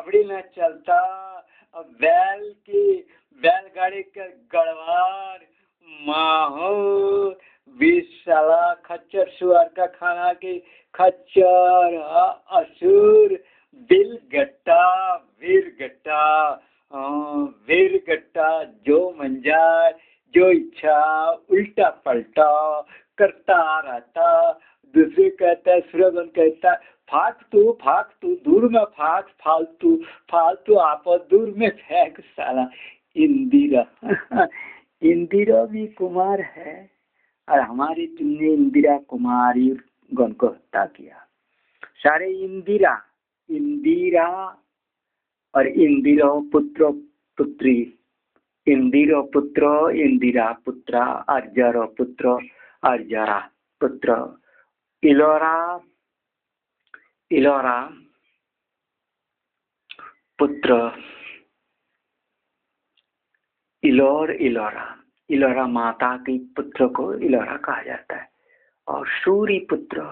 राबड़ी न चलता, अब बैलगाड़ी का गड़वार माहो, 20 साला खच्चर सुअर का खाना की खच्चर असुर बिल गट्टा वीर गट्टा जो मंजार जो इच्छा उल्टा पलटा करता रहता। दूसरे कहता है, सुरगन कहता है, फाक तू दूर में फाक, फालतू आप दूर में फेंक साला। इंदिरा भी कुमार है और हमारी तुमने इंदिरा कुमारी गण को हत्या किया। सारे इंदिरा और इंदिरा पुत्र पुत्री, इंदिरा पुत्र इंदिरा पुत्र, अर्जर पुत्र अर्जरा पुत्र, इलोरा पुत्र इलोरा माता की पुत्र को इलोरा कहा जाता है। और सूरी पुत्र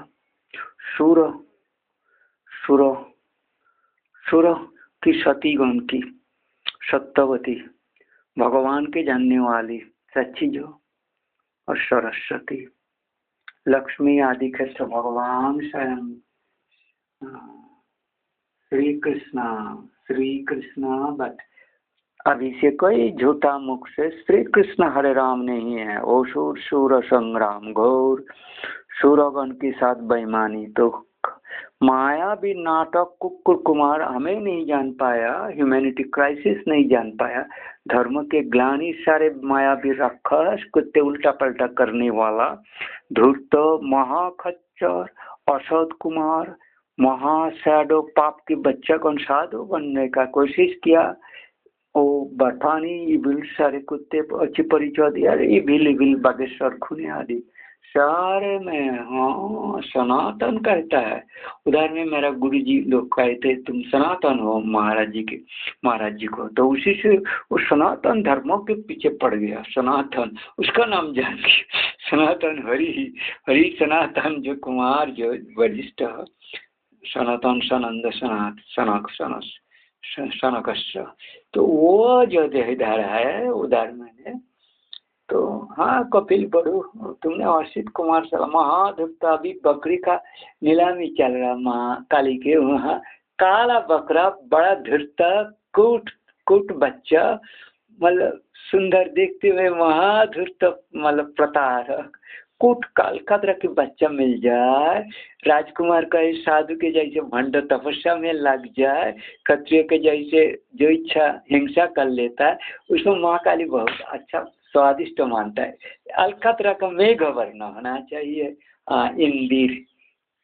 सूर की सतीगण की सत्यवती, भगवान के जानने वाली सच्ची जो, और सरस्वती लक्ष्मी आदि क्षेत्र भगवान स्वयं श्री कृष्ण। बट अभी से कोई झूठा मुख से श्री कृष्ण हरे राम नहीं है। ओ सूर संग्राम घोर, सूरगण के साथ बेईमानी। तो माया भी नाटक कुकुर कुमार हमें नहीं जान पाया, ह्यूमैनिटी क्राइसिस नहीं जान पाया, धर्म के ग्लानि सारे माया भी राक्षस कुत्ते उल्टा पलटा करने वाला धूर्त महाखच्चर असद कुमार महाशैडो पाप के बच्चा को साधु बनने का कोशिश किया। ओ बठानी इबिल सारे कुत्ते अच्छी परिचय दिया, इबिल बागेश्वर खुने आदि सारे में। हाँ, सनातन कहता है। उधर में मेरा गुरु जी लोग कहते तुम सनातन हो महाराज जी को, तो उसी से वो सनातन धर्मों के पीछे पड़ गया। सनातन उसका नाम जान के सनातन हरि सनातन जो कुमार जो वरिष्ठ सनातन सनंद सनकस्य, तो वो जो देहधार है उधर मैंने। तो हाँ, कपिल बड़ू तुमने असित कुमार से महाधुक्ता अभी बकरी का नीलामी चल रहा माँ काली के वहाँ, काला बकरा बड़ा धुरता कुट बच्चा, मतलब सुंदर देखते हुए महाधुरता, मतलब प्रतारक कुट कालकद्र के बच्चा मिल जाए, राजकुमार का इस साधु के जैसे भंड तपस्या में लग जाए, क्षत्रिय के जैसे जो इच्छा हिंसा कर लेता है, उसको माँ काली बहुत अच्छा स्वादिष्ट मानता है। अलकतरा का मेघ वर्ण होना चाहिए।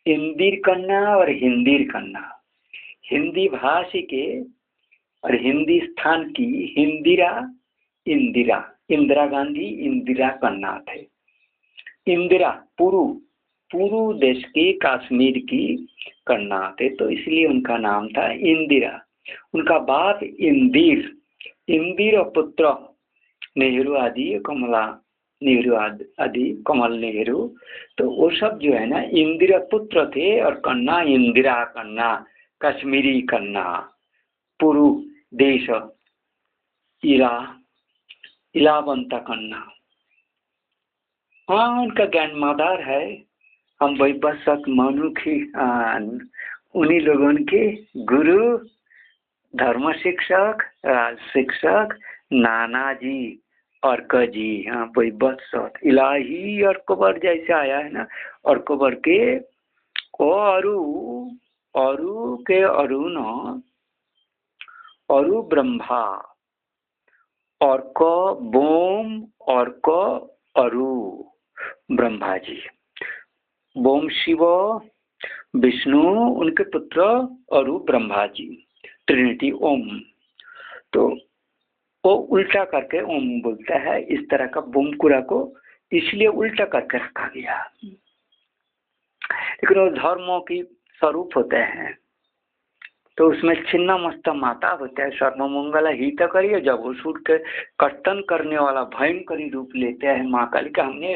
इंदिर कन्ना और हिंदीर कन्ना, हिंदी भाषी के और हिंदी स्थान की इंदिरा गांधी इंदिरा कन्ना थे। इंदिरा पूर्व देश की कश्मीर की कन्ना थे, तो इसलिए उनका नाम था इंदिरा। उनका बाप इंदिर और पुत्र नेहरू आदि कमला नेहरू आदि कमल नेहरू, तो वो सब जो है ना इंदिरा पुत्र थे। और कन्ना इंदिरा कन्ना, कश्मीरी कन्ना, पूर्व देश इलावंता कन्ना। हाँ, उनका ग्रैंड मदर है। हम वैबसक मनुखी उन्हीं लोगों के गुरु, धर्म शिक्षक, राज शिक्षक नानाजी अर्क जी। हाँ, वैबसक इलाही अर्कबर जैसे आया है ना, अर्कबर के अरु के अरुण अरु ब्रह्मा, अर्क बोम अर्क अरु ब्रह्मा जी, बोम शिव विष्णु उनके पुत्र अरु ब्रह्मा जी, ट्रिनिटी ओम। तो वो उल्टा करके ओम बोलता है। इस तरह का बोमकुरा को इसलिए उल्टा करके रखा गया। लेकिन वो धर्मों की स्वरूप होते हैं, तो उसमें छिन्ना मस्ता माता होता है, सर्वमंगल हित करिए। जब असुर के कर्तन करने वाला भयंकर रूप लेते हैं माँ काली का। हमने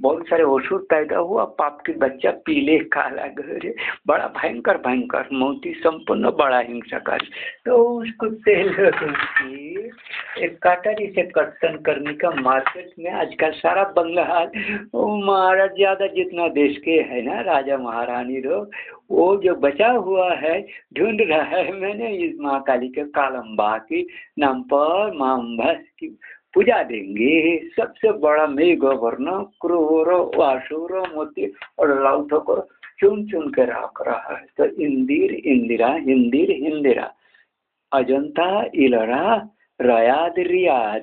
बहुत सारे असुर पैदा हुआ, पाप के बच्चा पीले काला गहरे, बड़ा भयंकर भयंकर मोती संपन्न बड़ा हिंसाकारी। तो उसको तेल एक कटारी से कर्तन करने का मार्केट में आजकल सारा बंगाल महाराज ज्यादा जितना देश के है ना राजा महारानी लोग, वो जो बचा हुआ है ढूंढ रहा है। मैंने इस माँ काली के कालम्बा के नाम पर माँ अम्बा की पूजा देंगे। सबसे बड़ा मेघ वर्ण क्रूर वासुर मोती और लाउथो को चुन चुन के रख रहा है। तो इंदिर इंदिरा हिंदिर हिंदिरा अजंता इलरा रयाद रियाद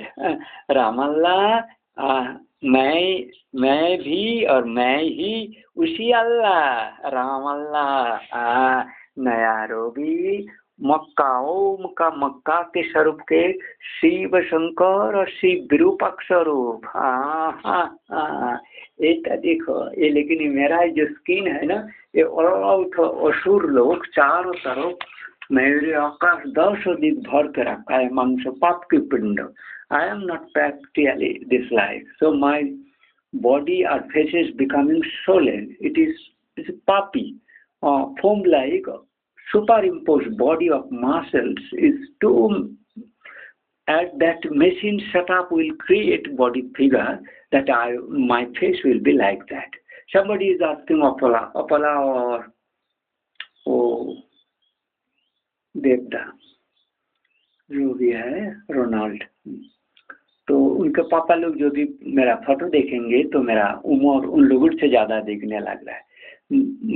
रामल्ला मैं भी और मैं ही उसी अल्लाह राम अल्लाह नया रोगी मक्का ओम का मक्का के स्वरूप के शिव शंकर और शिव विरूपक स्वरूप। हाँ ये देखो ये, लेकिन मेरा जो स्किन है ना ये असुर लोग चारों तरफ मेरे आकाश 10 दिन भर के रखा है मांस पाप की पिंड। I am not practically this life, so my body or face is becoming swollen. It's puppy, foam like superimposed body of muscles is too. At that machine setup will create body figure that my face will be like that. Somebody is asking Apala or देवदा जो भी है Ronald, तो उनके पापा लोग जो भी मेरा फोटो देखेंगे तो मेरा उम्र उन लोगों से ज़्यादा दिखने लग रहा है।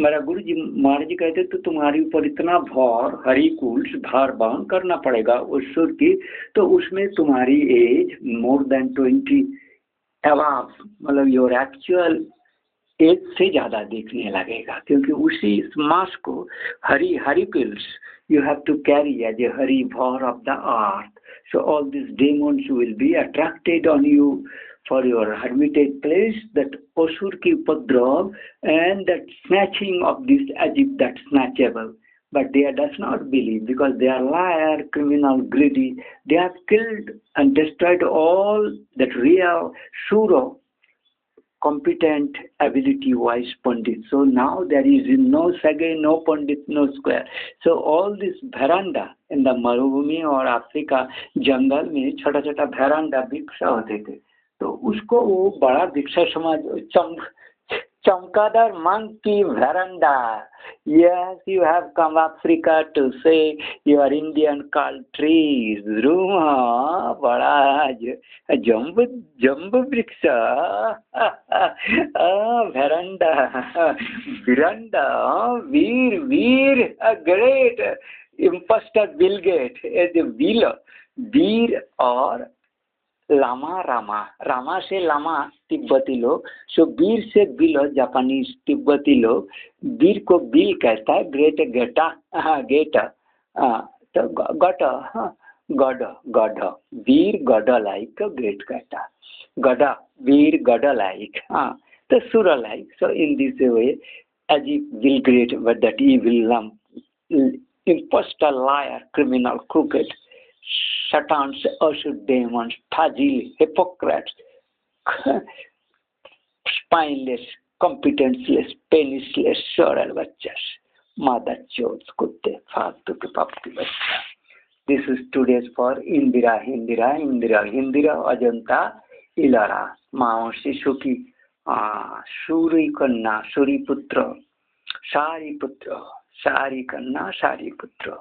मेरा गुरु जी महाराज जी कहते तो तुम्हारे ऊपर इतना भार हरिकुल भार वहन करना पड़ेगा उस सुर की, तो उसमें तुम्हारी एज मोर देन 20 अबाव, मतलब योर एक्चुअल एज से ज़्यादा देखने लगेगा, क्योंकि उसी इस मास को हरिकुल्स you have to carry as a hari bhar of the earth. So all these demons will be attracted on you for your hermitage place, that asur ki upadrav and that snatching of this as if that's snatchable. But they does not believe, because they are liar, criminal, greedy. They have killed and destroyed all that real Shura competent ability wise pandit. So now there is no sage, no pandit, no square. So all this veranda in the मरुभूमि और Africa जंगल में छोटा छोटा veranda भिक्षा होते थे, तो उसको वो बड़ा भिक्षा समाज चमकादड़ monkey veranda. Yes, you have come Africa to say your Indian called trees. Room बड़ा जम्बू वृक्ष veranda Veer a great imposter Bill Gates is a वीर और लामा रामा से लामा तिब्बती लोग, सो वीर से बिल जापानीज तिब्बती लोग, वीर को बिल कहता है, ग्रेट गेटा गेटा, तो गड वीर गड लाइक ग्रेट कहता, गडा वीर गड लाइक, तो सुर like. So in this way, as if will great, but that evil impostor, liar, criminal, crooked, Satans, asur demons, Fazil, hypocrites, spineless, competenceless, penisless, sorrel bachas, mother chodes, kutte, फालतू के पाप के बच्चा. This is today's for Indira, Ajanta, Ilara, Mahasi Suki, Suri Kanna, Suri Putra, Sari Putra, Sari Kanna, Sari Putra.